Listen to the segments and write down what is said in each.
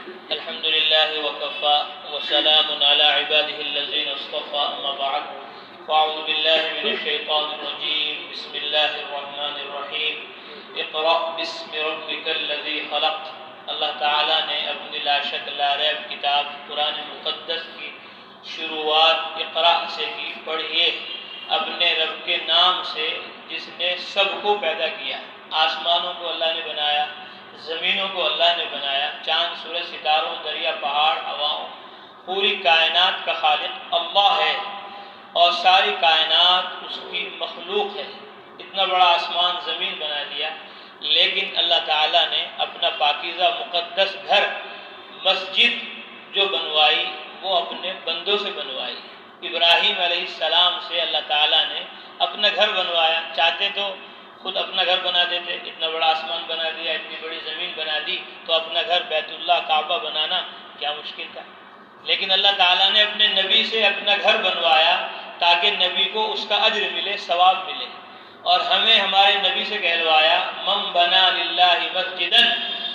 الحمد لله وكفى وسلام على عباده الذين اصطفى أما بعد فأعوذ بالله من الشيطان الرجيم بسم الله الرحمن الرحيم اقرأ باسم ربك الذي خلق۔ اللہ تعالیٰ نے اپنی لا شک لا ریب کتاب قرآن مقدس کی شروعات اقرأ سے کی، پڑھیے اپنے رب کے نام سے جس نے سب کو پیدا کیا۔ آسمانوں کو اللہ نے بنایا، زمینوں کو اللہ نے بنایا، چاند سورج ستاروں دریا پہاڑ ہواؤں، پوری کائنات کا خالق اللہ ہے اور ساری کائنات اس کی مخلوق ہے۔ اتنا بڑا آسمان زمین بنا دیا، لیکن اللہ تعالیٰ نے اپنا پاکیزہ مقدس گھر مسجد جو بنوائی وہ اپنے بندوں سے بنوائی۔ ابراہیم علیہ السلام سے اللہ تعالیٰ نے اپنا گھر بنوایا، چاہتے تو خود اپنا گھر بنا دیتے، اتنا بڑا آسمان بنا دیا، اتنی بڑی زمین بنا دی، تو اپنا گھر بیت اللہ کعبہ بنانا کیا مشکل تھا۔ لیکن اللہ تعالیٰ نے اپنے نبی سے اپنا گھر بنوایا تاکہ نبی کو اس کا اجر ملے، ثواب ملے، اور ہمیں ہمارے نبی سے کہلوایا من بنا للہ مسجدا،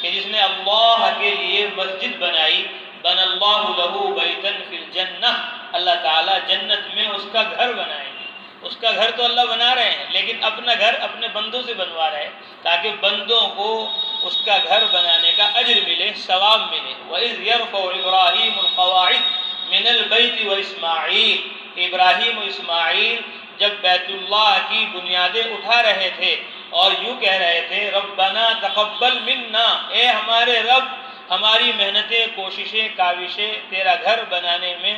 کہ جس نے اللہ کے لیے مسجد بنائی، بن اللہ لہ بیتا فی الجنہ، اللہ تعالیٰ جنت میں اس کا گھر بنائیں گے۔ اس کا گھر تو اللہ بنا رہے ہیں، لیکن اپنا گھر اپنے بندوں سے بنوا رہے ہیں تاکہ بندوں کو اس کا گھر بنانے کا اجر ملے، ثواب ملے۔ وَإِذْ يَرْفَعُ إِبْرَاهِيمُ الْقَوَاعِدَ مِنَ الْبَيْتِ وَإِسْمَاعِيلُ، ابراہیم و اسماعیل جب بیت اللہ کی بنیادیں اٹھا رہے تھے اور یوں کہہ رہے تھے ربنا تقبل منا، اے ہمارے رب ہماری محنتیں کوششیں کاوشیں تیرا گھر بنانے میں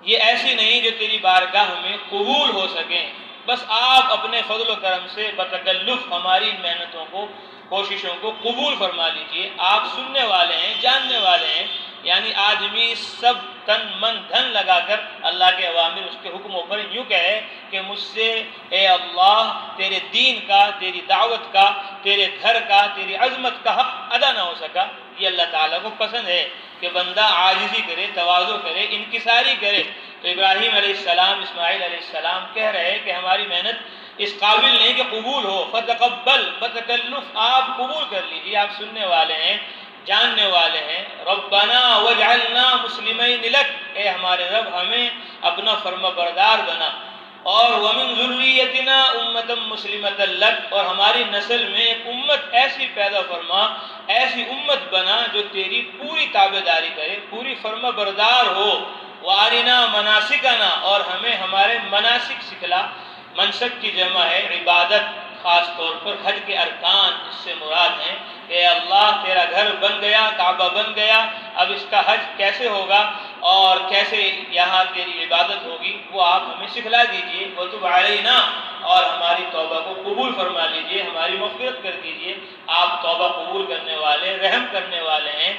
یہ ایسی نہیں جو تیری بارگاہ میں قبول ہو سکیں، بس آپ اپنے فضل و کرم سے بتکلف ہماری محنتوں کو کوششوں کو قبول فرما لیجئے۔ آپ سننے والے ہیں، جاننے والے ہیں، یعنی آدمی سب تن من دھن لگا کر اللہ کے اوامر اس کے حکموں پر یوں کہے کہ مجھ سے اے اللہ تیرے دین کا، تیری دعوت کا، تیرے گھر کا، تیری عظمت کا حق ادا نہ ہو سکا۔ یہ اللہ تعالیٰ کو پسند ہے کہ بندہ عاجزی کرے، تواضع کرے، انکساری کرے۔ تو ابراہیم علیہ السلام، اسماعیل علیہ السلام کہہ رہے کہ ہماری محنت اس قابل نہیں کہ قبول ہو، فتقبل بتکلف آپ قبول کر لیجیے، آپ سننے والے ہیں، جاننے والے ہیں۔ ربنا وجعلنا مسلمین لک، اے ہمارے رب ہمیں اپنا فرما بردار بنا، اور ومن ذریتنا امتا مسلمتا لک، اور ہماری نسل میں ایک امت ایسی پیدا فرما، ایسی امت بنا جو تیری پوری تابعداری کرے، پوری فرما بردار ہو۔ وارنا مناسکنا، اور ہمیں ہمارے مناسک سکھلا۔ منسک کی جمع ہے عبادت، خاص طور پر حج کے ارکان اس سے مراد ہیں کہ اللہ تیرا گھر بن گیا، کعبہ بن گیا، اب اس کا حج کیسے ہوگا اور کیسے یہاں تیری عبادت ہوگی وہ آپ ہمیں سکھلا دیجئے۔ وتب علینا، اور ہماری توبہ کو قبول فرما لیجئے، ہماری مغفرت کر دیجئے، آپ توبہ قبول کرنے والے، رحم کرنے والے ہیں۔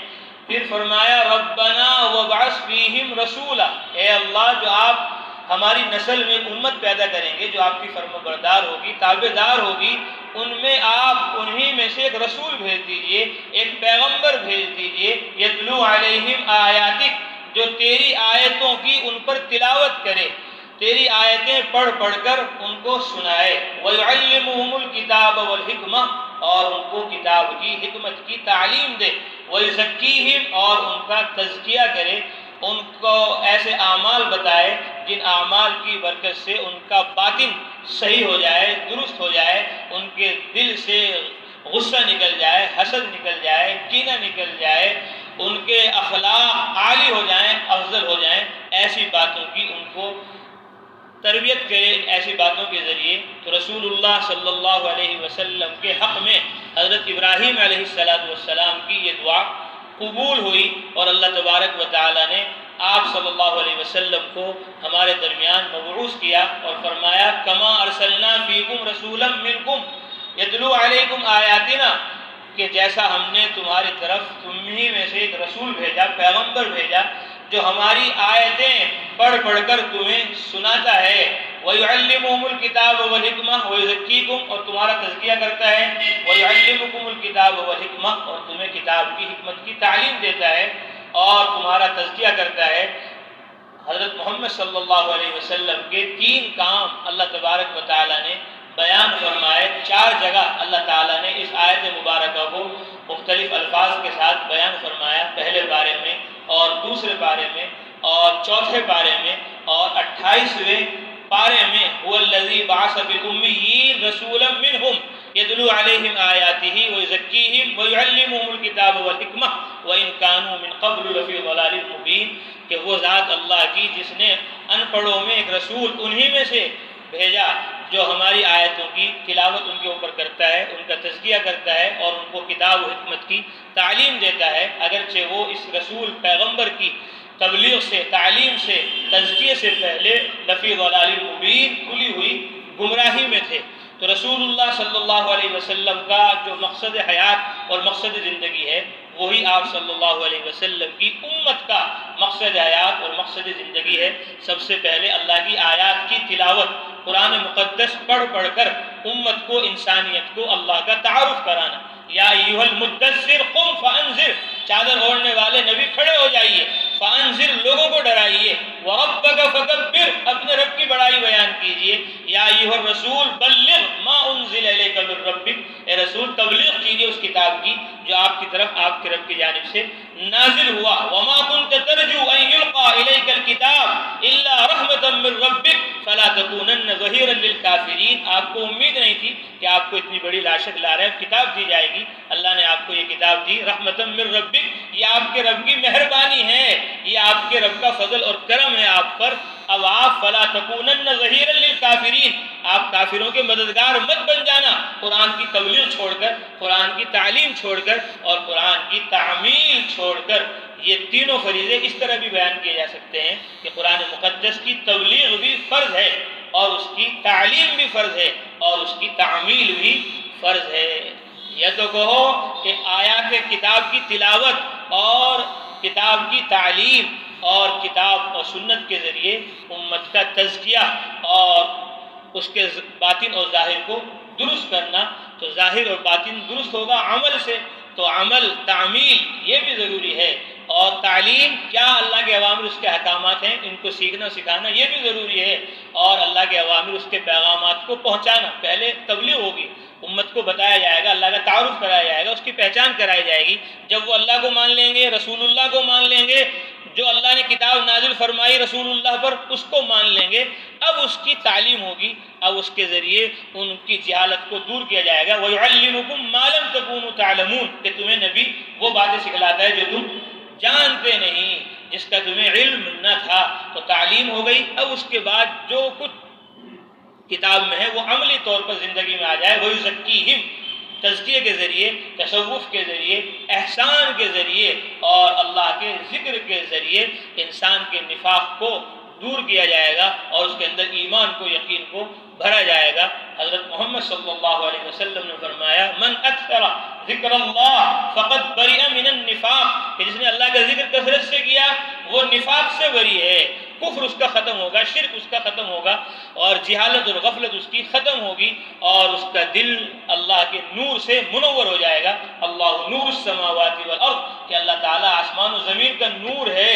پھر فرمایا ربنا وابعث فیہم رسولا، اے اللہ جو آپ ہماری نسل میں امت پیدا کریں گے جو آپ کی فرما بردار ہوگی، تابعدار ہوگی، ان میں آپ انہی میں سے ایک رسول بھیج دیجئے، ایک پیغمبر بھیج دیجئے، یتلو علیہم آیاتک، جو تیری آیتوں کی ان پر تلاوت کرے، تیری آیتیں پڑھ پڑھ کر ان کو سنائے۔ وَيُعَلِّمُهُمُ الْكِتَابَ وَالْحِكْمَةَ، اور ان کو کتاب کی حکمت کی تعلیم دے۔ وَيُزَكِّيهِمْ، اور ان کا تزکیہ کرے، ان کو ایسے اعمال بتائے جن اعمال کی برکت سے ان کا باطن صحیح ہو جائے، درست ہو جائے، ان کے دل سے غصہ نکل جائے، حسد نکل جائے، کینہ نکل جائے، ان کے اخلاق عالی ہو جائیں، افضل ہو جائیں، ایسی باتوں کی ان کو تربیت کرے، ایسی باتوں کے ذریعے۔ تو رسول اللہ صلی اللہ علیہ وسلم کے حق میں حضرت ابراہیم علیہ السلام کی یہ دعا قبول ہوئی، اور اللہ تبارک و تعالی نے آپ صلی اللہ علیہ وسلم کو ہمارے درمیان مبعوث کیا اور فرمایا کما ارسلنا فیکم رسولا منکم یتلو علیکم آیاتنا، کہ جیسا ہم نے تمہاری طرف تمہیں میں سے ایک رسول بھیجا، پیغمبر بھیجا جو ہماری آیتیں پڑھ پڑھ کر تمہیں سناتا ہے۔ وَيُعَلِّمُهُمُ الْكِتَابَ وَالْحِكْمَةَ وَيُزَكِّيكُمْ، اور تمہارا تزکیہ کرتا ہے۔ وَيُعَلِّمُكُمُ الْكِتَابَ وَالْحِكْمَةَ، اور تمہیں کتاب کی حکمت کی تعلیم دیتا ہے اور تمہارا تزکیہ کرتا ہے۔ حضرت محمد صلی اللہ علیہ وسلم کے 3 کام اللہ تبارک و تعالی نے بیان فرمائے۔ 4 جگہ اللہ تعالیٰ نے اس آیت مبارکہ کو مختلف الفاظ کے ساتھ بیان فرمایا، پہلے پارے میں اور دوسرے پارے میں اور چوتھے پارے میں اور 28ویں پارے میں۔ هو الذی بعث فی الامیین رسولا منہم یتلو علیہم آیاتہ ویزکیہم ویعلمہم الکتاب والحکمہ وان کانوا من قبل لفی ضلال مبین، کہ وہ ذات اللہ کی جس نے ان پڑھوں میں ایک رسول انہی میں سے بھیجا جو ہماری آیتوں کی تلاوت ان کے اوپر کرتا ہے، ان کا تزکیہ کرتا ہے اور ان کو کتاب و حکمت کی تعلیم دیتا ہے، اگرچہ وہ اس رسول پیغمبر کی تبلیغ سے، تعلیم سے، تزکیے سے پہلے لفی ضلال مبین کھلی ہوئی گمراہی میں تھے۔ تو رسول اللہ صلی اللہ علیہ وسلم کا جو مقصد حیات اور مقصد زندگی ہے، وہی آپ صلی اللہ علیہ وسلم کی امت کا مقصد حیات اور مقصد زندگی ہے۔ سب سے پہلے اللہ کی آیات کی تلاوت، قرآن مقدس پڑھ کر امت کو، انسانیت کو اللہ کا تعارف کرانا۔ یا ایھا المدثر قم فانذر، چادر اوڑھنے والے نبی کھڑے ہو جائیے، فانذر لوگوں کو ڈرائیے، وربک فکبر اپنے رب کی بڑائی بیان کیجئے، یا ایھا الرسول بلغ ما انزل الیک من ربک، اے رسول تبلیغ کیجئے اس کتاب کی جو آپ کی طرف آپ کے رب کی جانب سے نازل ہوا۔ وما كنت ترجو ان يلقى الیک الکتاب الا رحمتا من ربک فلا تکونن ظہیرا للکافرین، آپ کو امید نہیں تھی کہ آپ کو اتنی بڑی لاشت لا رہے کتاب دی جائے گی، اللہ نے آپ کو یہ کتاب دی رحمتا من ربک، یہ آپ کے رب کی مہربانی ہے، یہ آپ کے رب کا فضل اور کرم ہے آپ پر۔ اب آپ فلا تکونن ظہیرا للکافرین، آپ کافروں کے مددگار مت بن جانا، قرآن کی تبلیغ چھوڑ کر، قرآن کی تعلیم چھوڑ کر اور قرآن کی تعمیل چھوڑ کر۔ یہ تینوں فریضے اس طرح بھی بیان کیے جا سکتے ہیں کہ قرآن مقدس کی تبلیغ بھی فرض ہے اور اس کی تعلیم بھی فرض ہے اور اس کی تعمیل بھی فرض ہے۔ یہ تو کہو کہ آیات کتاب کی تلاوت اور کتاب کی تعلیم اور کتاب اور سنت کے ذریعے امت کا تزکیہ اور اس کے باطن اور ظاہر کو درست کرنا، تو ظاہر اور باطن درست ہوگا عمل سے، تو عمل تعمیل یہ بھی ضروری ہے، اور تعلیم کیا اللہ کے اوامر اس کے احکامات ہیں ان کو سیکھنا سکھانا یہ بھی ضروری ہے، اور اللہ کے اوامر اس کے پیغامات کو پہنچانا۔ پہلے تبلیغ ہوگی، امت کو بتایا جائے گا، اللہ کا تعارف کرایا جائے گا، اس کی پہچان کرائی جائے گی۔ جب وہ اللہ کو مان لیں گے، رسول اللہ کو مان لیں گے، جو اللہ نے کتاب نازل فرمائی رسول اللہ پر اس کو مان لیں گے، اب اس کی تعلیم ہوگی، اب اس کے ذریعے ان کی جہالت کو دور کیا جائے گا۔ وَيُعَلِّمُكُم مَّا لَمْ تَكُونُوا تَعْلَمُونَ، کہ تمہیں نبی وہ باتیں سکھلاتا ہے جو تم جانتے نہیں، جس کا تمہیں علم نہ تھا۔ تو تعلیم ہو گئی، اب اس کے بعد جو کچھ کتاب میں ہے وہ عملی طور پر زندگی میں آ جائے۔ وَيُزَكِّيهِمْ، تزکیے کے ذریعے، تصوف کے ذریعے، احسان کے ذریعے اور اللہ کے ذکر کے ذریعے انسان کے نفاق کو دور کیا جائے گا اور اس کے اندر ایمان کو، یقین کو بھرا جائے گا۔ حضرت محمد صلی اللہ علیہ وسلم نے فرمایا من اکثر ذکر اللہ فقد برئ من النفاق، کہ جس نے اللہ کا ذکر کثرت سے کیا وہ نفاق سے بری ہے، کفر اس کا ختم ہوگا، شرک اس کا ختم ہوگا اور جہالت اور غفلت اس کی ختم ہوگی، اور اس کا دل اللہ کے نور سے منور ہو جائے گا۔ اللہ نور السماوات والارض، کہ اللہ تعالیٰ آسمان و زمین کا نور ہے۔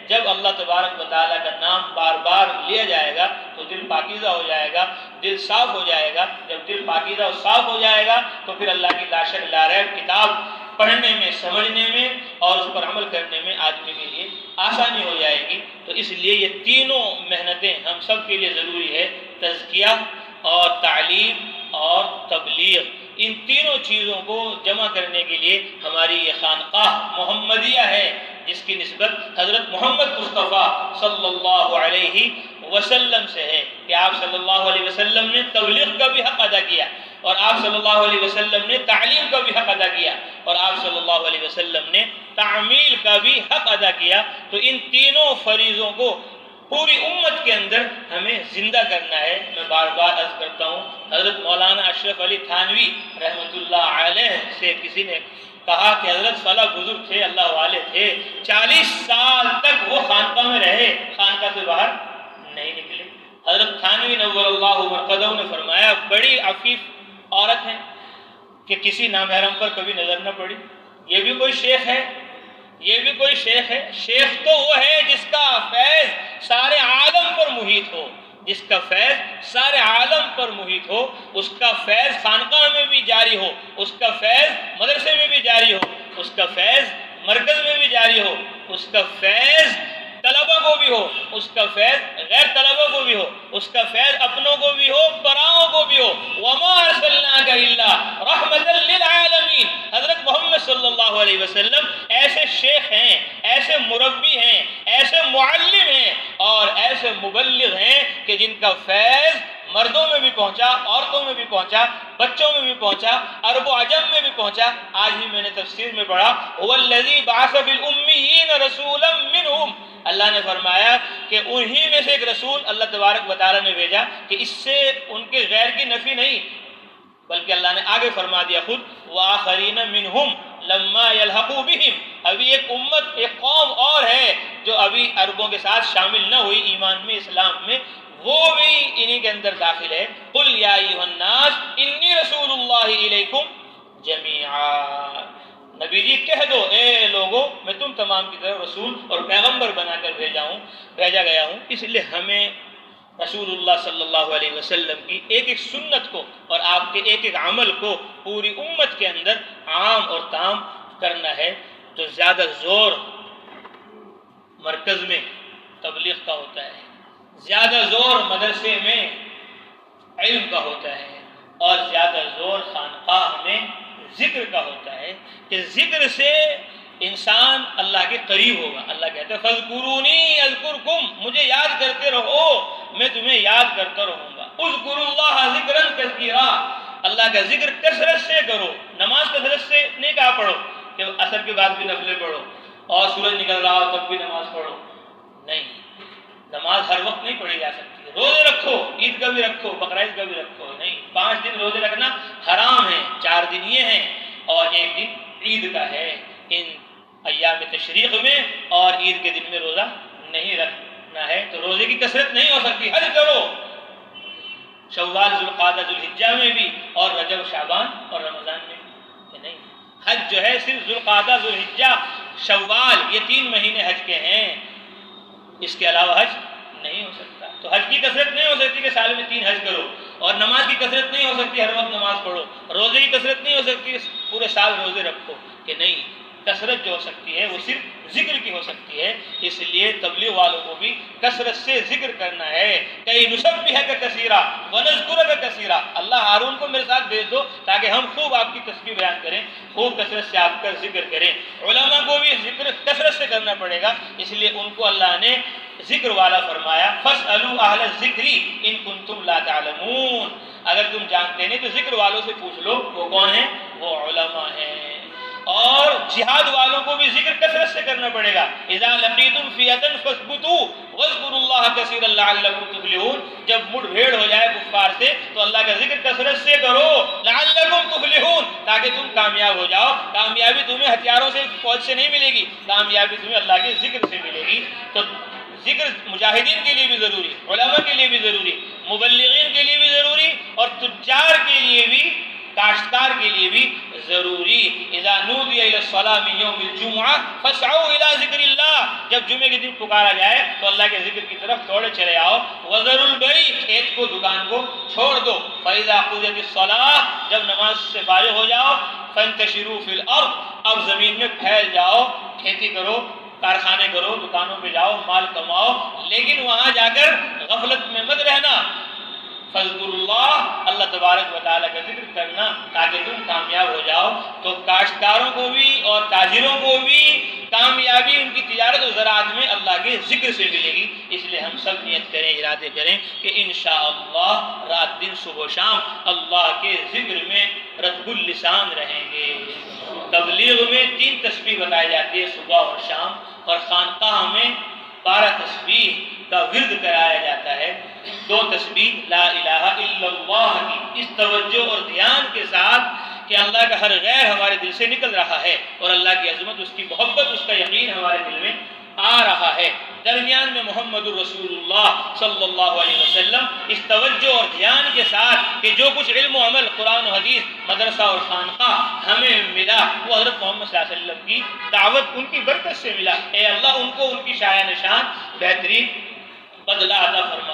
جب اللہ تبارک و تعالیٰ کا نام بار بار لیا جائے گا تو دل پاکیزہ ہو جائے گا، دل صاف ہو جائے گا۔ جب دل پاکیزہ اور صاف ہو جائے گا تو پھر اللہ کی لا شک لا ریب کتاب پڑھنے میں، سمجھنے میں اور اس پر عمل کرنے میں آدمی کے لیے آسانی ہو جائے گی۔ تو اس لیے یہ تینوں محنتیں ہم سب کے لیے ضروری ہے، تزکیہ اور تعلیم اور تبلیغ۔ ان تینوں چیزوں کو جمع کرنے کے لیے ہماری یہ خانقاہ محمدیہ ہے، جس کی نسبت حضرت محمد مصطفیٰ صلی اللہ علیہ وسلم سے ہے، کہ آپ صلی اللہ علیہ وسلم نے تبلیغ کا بھی حق ادا کیا، اور آپ صلی اللہ علیہ وسلم نے تعلیم کا بھی حق ادا کیا، اور آپ صلی اللہ علیہ وسلم نے تعمیل کا بھی حق ادا کیا۔ تو ان تینوں فریضوں کو پوری امت کے اندر ہمیں زندہ کرنا ہے۔ میں بار بار عرض کرتا ہوں، حضرت مولانا اشرف علی تھانوی رحمۃ اللہ علیہ سے کسی نے کہا کہ حضرت فلاں بزرگ تھے، اللہ والے تھے، 40 سال تک وہ خانقاہ میں رہے، خانقاہ سے باہر نہیں نکلے۔ حضرت تھانوی نور اللہ مرقدہ نے فرمایا بڑی عفیف عورت ہے کہ کسی نامحرم پر کبھی نظر نہ پڑی۔ یہ بھی کوئی شیخ ہے، یہ بھی کوئی شیخ ہے؟ شیخ تو وہ ہے جس کا فیض سارے عالم پر محیط ہو، جس کا فیض سارے عالم پر محیط ہو، اس کا فیض خانقاہ میں بھی جاری ہو، اس کا فیض مدرسے میں بھی جاری ہو، اس کا فیض مرکز میں بھی جاری ہو، اس کا فیض طلبہ کو بھی ہو، اس کا فیض غیر طلبہ کو بھی ہو، اس کا فیض اپنوں کو بھی ہو، پراؤں کو بھی ہو۔ وما ارسلناک الا رحمۃ للعالمین۔ حضرت محمد صلی اللہ علیہ وسلم ایسے شیخ ہیں، ایسے مربی ہیں، ایسے معلم ہیں اور ایسے مبلغ ہیں کہ جن کا فیض مردوں میں بھی پہنچا، عورتوں میں بھی پہنچا، بچوں میں بھی پہنچا، عرب و عجم میں بھی پہنچا۔ آج ہی میں نے تفسیر میں پڑھا هو الذی بعث فی الامیین رسولا منہم، اللہ نے فرمایا کہ انہی میں سے ایک رسول اللہ تبارک و تعالیٰ نے بھیجا، کہ اس سے ان کے غیر کی نفی نہیں، بلکہ اللہ نے آگے فرما دیا خود وآخرین منہم لما یلحقوا بہم، ابھی ایک امت، ایک قوم اور ہے جو ابھی عربوں کے ساتھ شامل نہ ہوئی ایمان میں، اسلام میں، وہ بھی انہی کے اندر داخل ہے۔ قل یا ایھا الناس انی رسول اللہ الیکم جمیعا، نبی جی کہہ دو اے لوگو میں تم تمام کی طرف رسول اور پیغمبر بنا کر بھیجا گیا ہوں۔ اس لیے ہمیں رسول اللہ صلی اللہ علیہ وسلم کی ایک ایک سنت کو اور آپ کے ایک ایک عمل کو پوری امت کے اندر عام اور تام کرنا ہے۔ تو زیادہ زور مرکز میں تبلیغ کا ہوتا ہے، زیادہ زور مدرسے میں علم کا ہوتا ہے، اور زیادہ زور خانقاہ میں ذکر کا ہوتا ہے کہ ذکر سے انسان اللہ کے قریب ہوگا۔ اللہ کہتا ہے فاذکرونی اذکرکم، مجھے یاد کرتے رہو میں تمہیں یاد کرتا رہوں گا۔ اذکروا اللہ ذکرا کثیرا، اللہ کا ذکر کثرت سے کرو۔ نماز کثرت سے نہیں کہا پڑھو کہ عصر کے بعد بھی نفلیں پڑھو اور سورج نکل رہا ہو تب بھی نماز پڑھو، نہیں، نماز ہر وقت نہیں پڑھی جا سکتی۔ روزے رکھو، عید کا بھی رکھو، بقرعید کا بھی رکھو، نہیں، 5 دن روزے رکھنا حرام ہے، 4 دن یہ ہیں اور 1 دن عید کا ہے۔ ان ایام تشریق میں اور عید کے دن میں روزہ نہیں رکھنا ہے، تو روزے کی کثرت نہیں ہو سکتی۔ حج کرو، شوال، ذوالقعدہ، ذوالحجہ میں بھی، اور رجب، شعبان اور رمضان میں بھی نہیں۔ حج جو ہے صرف ذوالقعدہ، ذوالحجہ، شوال، یہ 3 مہینے حج کے ہیں، اس کے علاوہ حج نہیں ہو سکتا۔ تو حج کی کثرت نہیں ہو سکتی کہ سال میں 3 حج کرو، اور نماز کی کثرت نہیں ہو سکتی ہر وقت نماز پڑھو، روزے کی کثرت نہیں ہو سکتی پورے سال روزے رکھو، کہ نہیں، کثرت جو ہو سکتی ہے وہ صرف ذکر کی ہو سکتی ہے۔ اس لیے تبلیغ والوں کو بھی کثرت سے ذکر کرنا ہے۔ کئی نسبحک کثیرا ونذکرک کثیرا، اللہ ہارون کو میرے ساتھ بھیج دو تاکہ ہم خوب آپ کی تسبیح بیان کریں، خوب کثرت سے آپ کا ذکر کریں۔ علماء کو بھی ذکر کثرت سے کرنا پڑے گا، اس لیے ان کو اللہ نے ذکر والا فرمایا، فاسألوا اہل الذکر ان کنتم لا تعلمون، اگر تم جانتے نہیں تو ذکر والوں سے پوچھ لو، وہ کون ہیں؟ وہ علماء ہیں۔ اور جہاد والوں کو بھی ذکر کثرت سے کرنا پڑے گا، اذا لقیتم فئۃ فاثبتوا واذکروا اللہ کثیرا لعلکم تفلحون، جب مڑ بھیڑ ہو جائے کفار سے تو اللہ کا ذکر کثرت سے کرو، لعلکم تفلحون، تاکہ تم کامیاب ہو جاؤ۔ کامیابی تمہیں ہتھیاروں سے، فوج سے نہیں ملے گی، کامیابی تمہیں اللہ کے ذکر سے ملے گی۔ تو ذکر مجاہدین کے لیے بھی ضروری، علماء کے لیے بھی ضروری، مبلغین کے لیے بھی ضروری، اور تجار کے لیے بھی، کاشتکار کے لیے بھی ضروری۔ اذا نودی الی الصلاۃ من یوم الجمعہ فاسعوا الی ذکر اللہ، جب جمعے کے دن پکارا جائے تو اللہ کے ذکر کی طرف دوڑے چلے آؤ۔ وذروا البیع، کھیت کو، دکان کو چھوڑ دو۔ فاذا قضیت الصلاۃ، جب نماز سے فارغ ہو جاؤ، فانتشروا فی الارض، اب زمین میں پھیل جاؤ، کھیتی کرو، کارخانے کرو، دکانوں پہ جاؤ، مال کماؤ، لیکن وہاں جا کر غفلت میں مت رہنا۔ فاذکروا اللہ، اللہ تبارک و تعالیٰ کا ذکر کرنا تاکہ تم کامیاب ہو جاؤ۔ تو کاشتکاروں کو بھی اور تاجروں کو بھی کامیابی ان کی تجارت و زراعت میں اللہ کے ذکر سے ملے گی۔ اس لیے ہم سب نیت کریں، ارادے کریں کہ انشاءاللہ رات دن صبح و شام اللہ کے ذکر میں رطب اللسان رہیں گے۔ تبلیغ میں 3 تسبیح بتائی جاتی ہے صبح اور شام، اور خانقاہ میں 12 تسبیح کا ورد کرایا جاتا ہے۔ 2 تسبیح لا الہ الا اللہ کی، اس توجہ اور دھیان کے ساتھ کہ اللہ کا ہر غیر ہمارے دل سے نکل رہا ہے، اور اللہ کی عظمت، اس کی محبت، اس کا یقین ہمارے دل میں آ رہا ہے۔ درمیان میں محمد الرسول اللہ صلی اللہ علیہ وسلم، اس توجہ اور دھیان کے ساتھ کہ جو کچھ علم و عمل، قرآن و حدیث، مدرسہ اور خانقاہ ہمیں ملا، وہ حضرت محمد صلی اللہ علیہ وسلم کی دعوت، ان کی برکت سے ملا۔ اے اللہ ان کو ان کی شایان شان بہترین بدلہ عطا فرما۔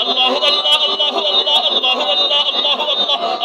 الله الله الله الله الله الله الله الله الله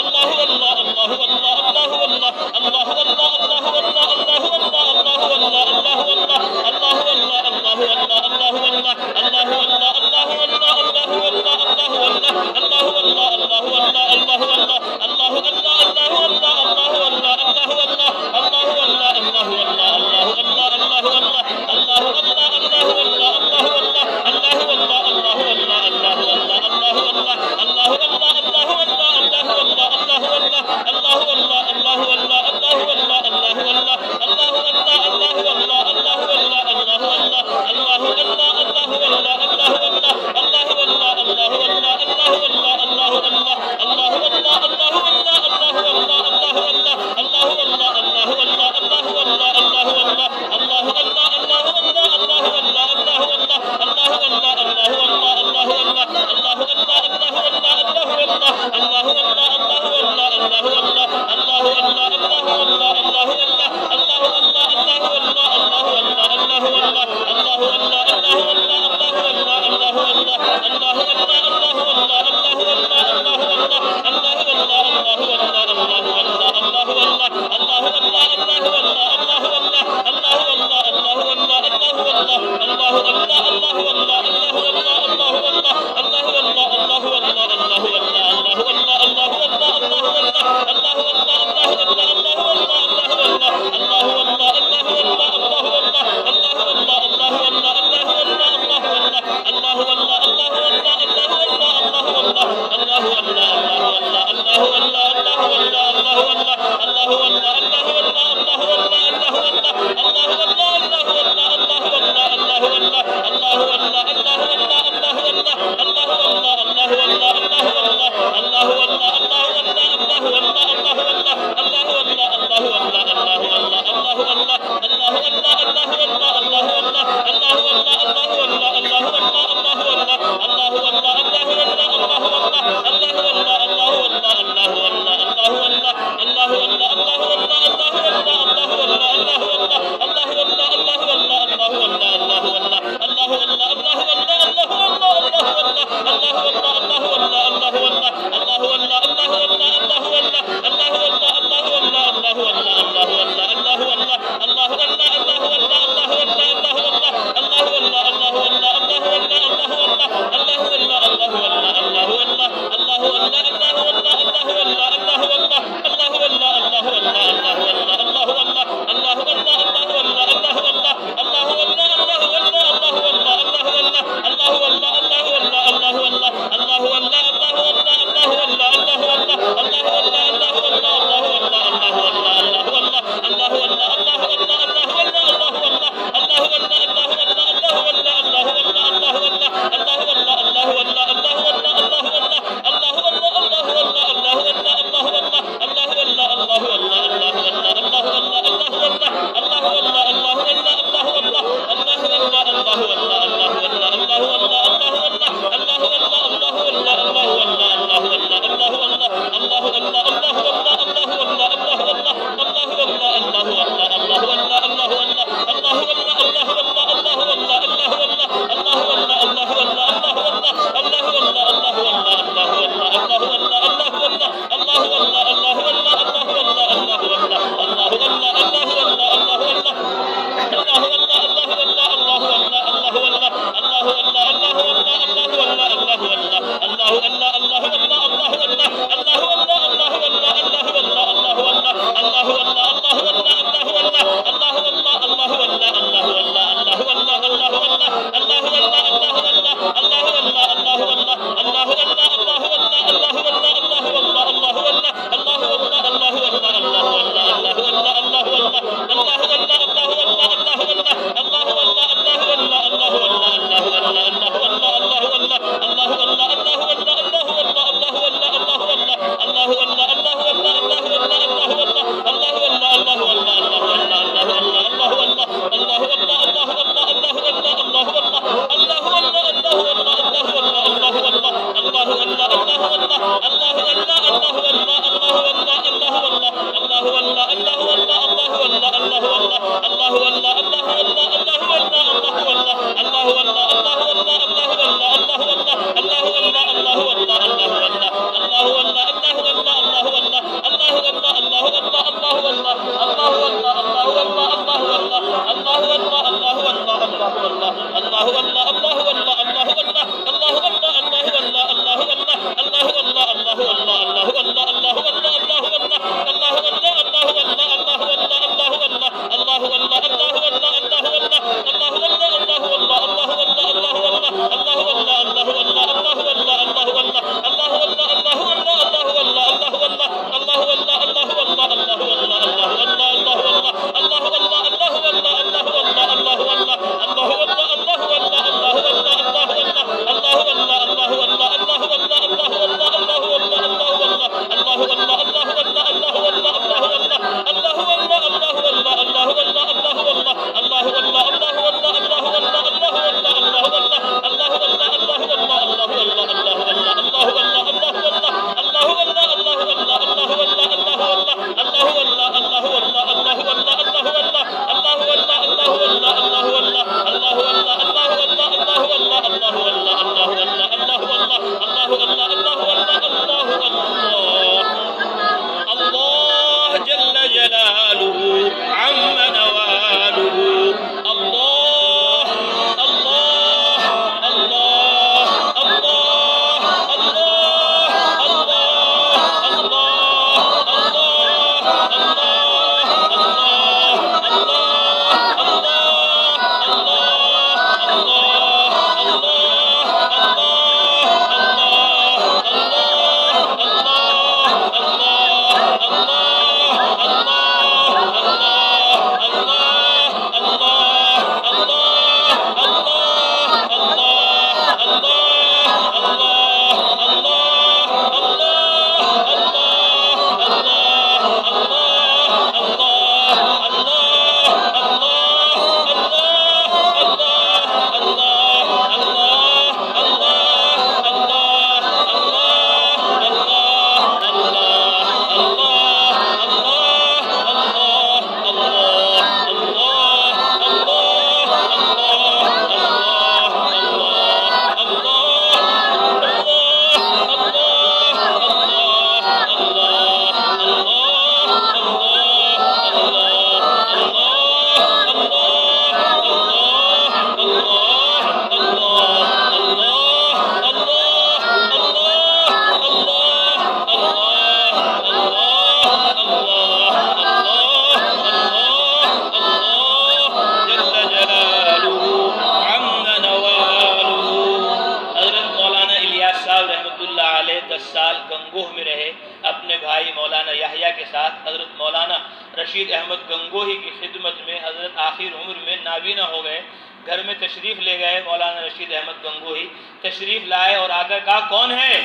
رشید احمد گنگوہی کی خدمت میں حضرت آخر عمر میں نابینا ہو گئے. گھر میں تشریف لے گئے مولانا رشید احمد گنگوہی. تشریف لائے اور آ کر کہا کون ہے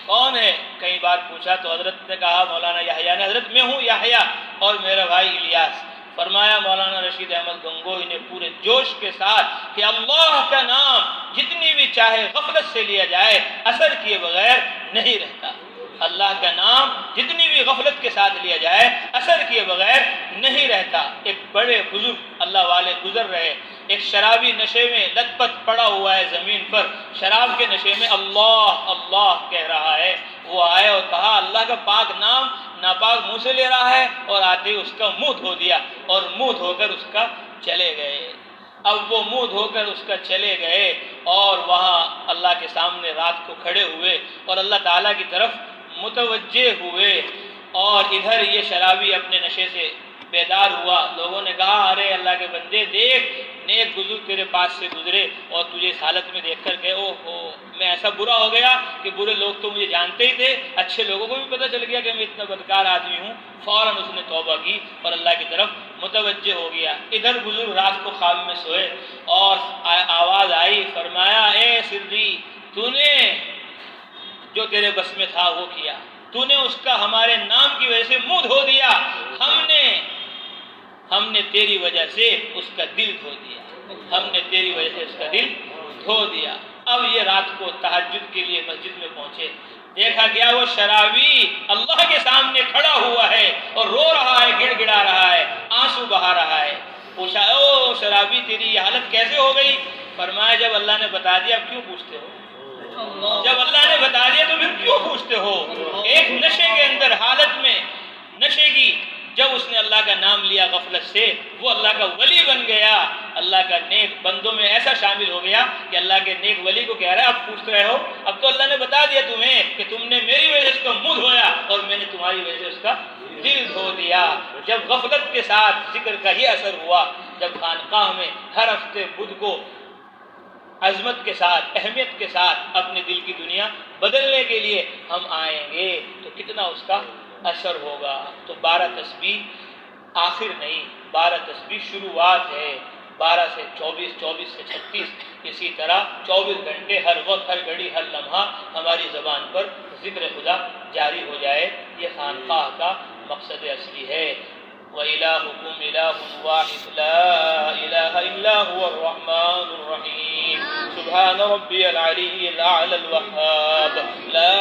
کون ہے. کئی بار پوچھا تو حضرت نے کہا مولانا یحییٰ نے. حضرت میں ہوں یحییٰ اور میرا بھائی الیاس. فرمایا مولانا رشید احمد گنگوہی نے پورے جوش کے ساتھ کہ اللہ کا نام جتنی بھی چاہے غفلت سے لیا جائے اثر کیے بغیر نہیں رہتا. اللہ کا نام جتنی بھی غفلت کے ساتھ لیا جائے اثر کیے بغیر نہیں رہتا. ایک بڑے بزرگ اللہ والے گزر رہے. ایک شرابی نشے میں لت پت پڑا ہوا ہے زمین پر, شراب کے نشے میں اللہ اللہ کہہ رہا ہے. وہ آئے اور کہا اللہ کا پاک نام ناپاک منہ سے لے رہا ہے, اور آتے ہی اس کا منہ دھو دیا اور منہ دھو کر اس کا چلے گئے. اب وہ منہ دھو کر اس کا چلے گئے اور وہاں اللہ کے سامنے رات کو کھڑے ہوئے اور اللہ تعالیٰ کی طرف متوجہ ہوئے. اور ادھر یہ شرابی اپنے نشے سے بیدار ہوا. لوگوں نے کہا ارے اللہ کے بندے دیکھ, نیک بزرگ تیرے پاس سے گزرے اور تجھے اس حالت میں دیکھ کر کہ اوہ میں ایسا برا ہو گیا کہ برے لوگ تو مجھے جانتے ہی تھے, اچھے لوگوں کو بھی پتہ چل گیا کہ میں اتنا بدکار آدمی ہوں. فوراً اس نے توبہ کی اور اللہ کی طرف متوجہ ہو گیا. ادھر بزرگ رات کو خواب میں سوئے اور آواز آئی, فرمایا اے سری تو نے جو تیرے بس میں تھا وہ کیا, تو نے اس کا ہمارے نام کی وجہ سے منہ دھو دیا, ہم نے تیری وجہ سے اس کا دل دھو دیا, ہم نے تیری وجہ سے اس کا دل دھو دیا. اب یہ رات کو تہجد کے لیے مسجد میں پہنچے. دیکھا گیا وہ شرابی اللہ کے سامنے کھڑا ہوا ہے اور رو رہا ہے, گڑ گڑا رہا ہے, آنسو بہا رہا ہے. پوچھا او شرابی تیری یہ حالت کیسے ہو گئی؟ فرمایا جب اللہ نے بتا دیا اب کیوں پوچھتے ہو, جب اللہ نے بتا دیا تو پھر کیوں پوچھتے ہو. ایک نشے کے اندر حالت میں نشے کی جب اس نے اللہ کا نام لیا غفلت سے, وہ اللہ کا ولی بن گیا. اللہ کا نیک بندوں میں ایسا شامل ہو گیا کہ اللہ کے نیک ولی کو کہہ رہا ہے اب پوچھ رہے ہو، اب تو اللہ نے بتا دیا تمہیں کہ تم نے میری وجہ سے اس کا منہ دھویا اور میں نے تمہاری وجہ سے اس کا دل دھو دیا۔ جب غفلت کے ساتھ ذکر کا یہ اثر ہوا، جب خانقاہ میں ہر ہفتے بدھ کو عظمت کے ساتھ اہمیت کے ساتھ اپنے دل کی دنیا بدلنے کے لیے ہم آئیں گے تو کتنا اس کا اثر ہوگا۔ تو 12 تسبیح آخر نہیں، 12 تسبیح شروعات ہے، 12 سے 24، 24 سے 36، اسی طرح 24 گھنٹے ہر وقت، ہر گھڑی، ہر لمحہ ہماری زبان پر ذکر خدا جاری ہو جائے، یہ خانقاہ کا مقصد اصلی ہے۔ وَإِلَٰهُكُمْ إِلَٰهٌ وَاحِدٌ لَا إِلَٰهَ إِلَّا هُوَ الرَّحْمَٰنُ الرَّحِيمُ سُبْحَانَ رَبِّيَ الْعَلِيِّ الْأَعْلَى الْوَهَّابُ لَا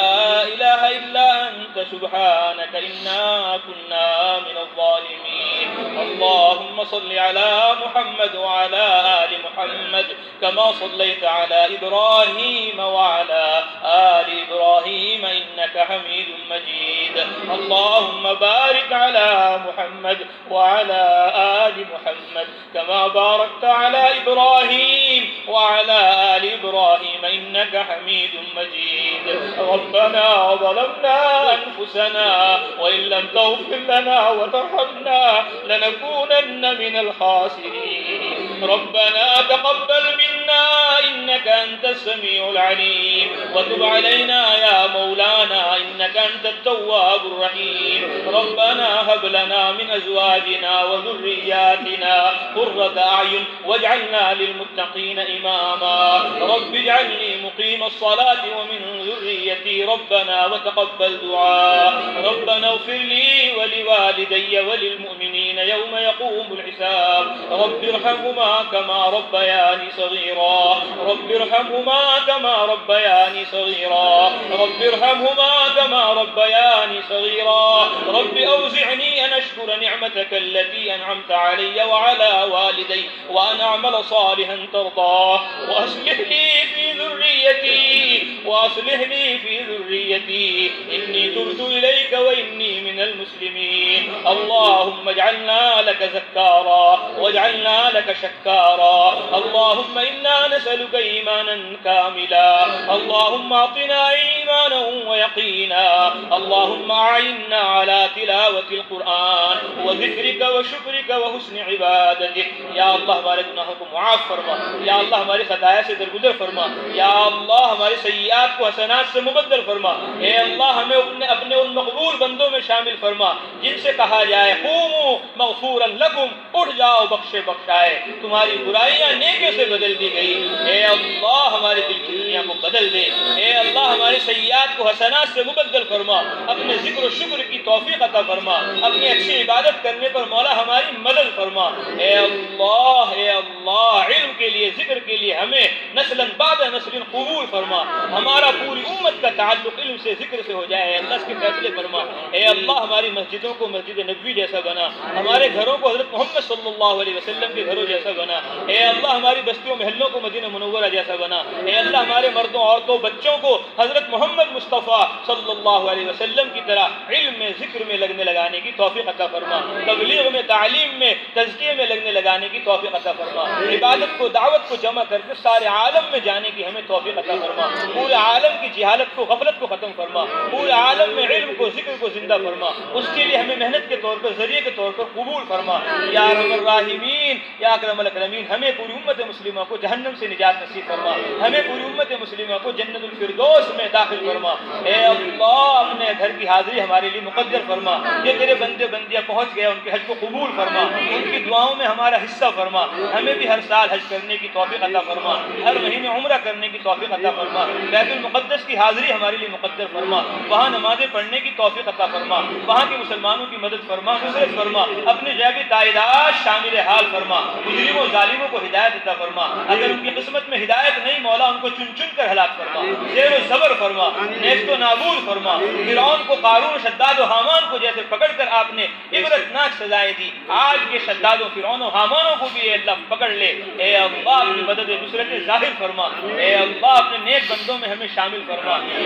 إِلَٰهَ إِلَّا أَنتَ سُبْحَانَكَ إِنَّا كُنَّا مِنَ الظَّالِمِينَ اللهم صل على محمد وعلى آل محمد كما صليت على إبراهيم وعلى آل إبراهيم إنك حميد مجيد اللهم بارك على محمد وعلى آل محمد كما باركت على إبراهيم وعلى آل إبراهيم إنك حميد مجيد ربنا ظلمنا أنفسنا وإن لم تغفر لنا وترحمنا لنكونن من الخاسرين ربنا تقبل منا إنك أنت السميع العليم وتب علينا يا مولانا إنك أنت التواب الرحيم ربنا هب لنا من أزواجنا وذرياتنا قرة أعين واجعلنا للمتقين إماما رب اجعلني مقيم الصلاة ومن ذريتي ربنا وتقبل دعاء ربنا اغفر لي ولوالدي وللمؤمنين يوم يقوم الحساب رب ارحمهما كما ربياني صغيرا رب ارحمهما كما ربياني صغيرا رب ارحمهما كما ربياني صغيرا رب أوزعني أن أشكر نعمتك التي أنعمت علي وعلى والدي وأن أعمل صالحا ترضاه وأصلح لي في ذريتي إني تبت إليك وإني من المسلمين اللهم اجعلنا لك ذكارا واجعلنا لك شكارا اللهم إنا نسألك إيمانا كاملا اللهم أعطنا إيمانا ويقينا اللهم أعنا على تلاوة القرآن وذكرك وشكرك وحسن عبادتك یا اللہ ہمارے گناہوں کو معاف فرما یا اللہ ہماری خطایا سے درگزر فرما یا اللہ ہماری سیئات کو حسنات سے مبدل فرما اے اللہ ہمیں اپنے ان مقبول بندوں میں شامل فرما جن سے کہا جائے قوموا مغفورا لکم اٹھ جاؤ بخشے بخشائے تمہاری برائیاں نیکیوں سے بدل دی گئی اے اللہ ہمارے دل کی دنیا کو بدل دے اے اللہ ہماری سیئات کو حسنات سے مبدل فرما اپنے ذکر و شکر کی توفیق عطا فرما اپنی اچھی عبادت کرنے پر مولا ہماری مدد فرما اے اللہ علم کے لیے ذکر کے لیے ہمیں نسلا بعد نسل قبول فرما ہمارا پوری امت کا تعلق علم سے ذکر سے ہو جائے اللہ اس کے فیصلے فرما اے اللہ ہماری مسجدوں کو مسجد نبوی جیسا بنا ہمارے گھروں کو حضرت محمد صلی اللہ علیہ وسلم کے گھروں جیسا بنا اے اللہ ہماری بستیوں محلوں کو مدینہ منورہ جیسا بنا اے اللہ ہمارے مردوں عورتوں بچوں کو حضرت محمد مصطفیٰ صلی اللہ علیہ وسلم کی طرح علم میں ذکر میں لگنے لگانے کی توفیق عطا فرما تبلیغ میں تعلیم میں تزکیے میں لگنے لگانے کی توفیق عطا فرما عبادت کو دعوت کو جمع کر کے سارے عالم میں جانے کی ہمیں توفیق عطا فرما پورے عالم کی جہالت کو غفلت کو ختم فرما پورے عالم میں علم کو ذکر کو زندہ فرما اس کے لیے ہمیں محنت کے طور پر ذریعے کے طور پر قبول فرما یا ارحم الراحمین یا اکرم الاکرمین ہمیں پوری امت مسلمہ کو جہنم سے نجات نصیب فرما ہمیں پوری امت مسلمہ کو جنت الفردوس میں داخل فرما اے اللہ اپنے گھر کی حاضری ہمارے لیے مقدر فرما یہ تیرے بندے بندیاں پہنچ گئے ان کے حج کو قبول فرما ان کی دعاؤں میں ہمارا حصہ فرما ہمیں بھی ہر سال حج کرنے کی توفیق عطا فرما ہر مہینے عمرہ کرنے کی توفیق عطا فرما بیت المقدس کی حاضری ہمارے لیے مقدر فرما وہاں نمازیں پڑھنے کی توفیق عطا فرما وہاں کے مسلمانوں کی مدد فرما نصرت فرما اپنے غیبی تائیدات شامل حال فرما مجرموں ظالموں کو ہدایت عطا فرما اگر ان کی قسمت میں ہدایت نہیں مولا ان کو چن چن کر ہلاک فرما زیر و زبر فرما نیست و نابود فرما فرعون کو قارون شداد و حامان کو جیسے پکڑ کر آپ نے عبرتناک سزائیں دی آج کے شداد و فرعون و حامانوں کو بھی اے اللہ پکڑ لے اے اللہ اپنی مدد نصرت ظاہر فرما اے اللہ اپنے نیک بندوں میں ہمیں شامل فرما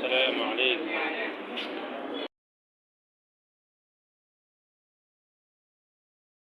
السلام عليكم.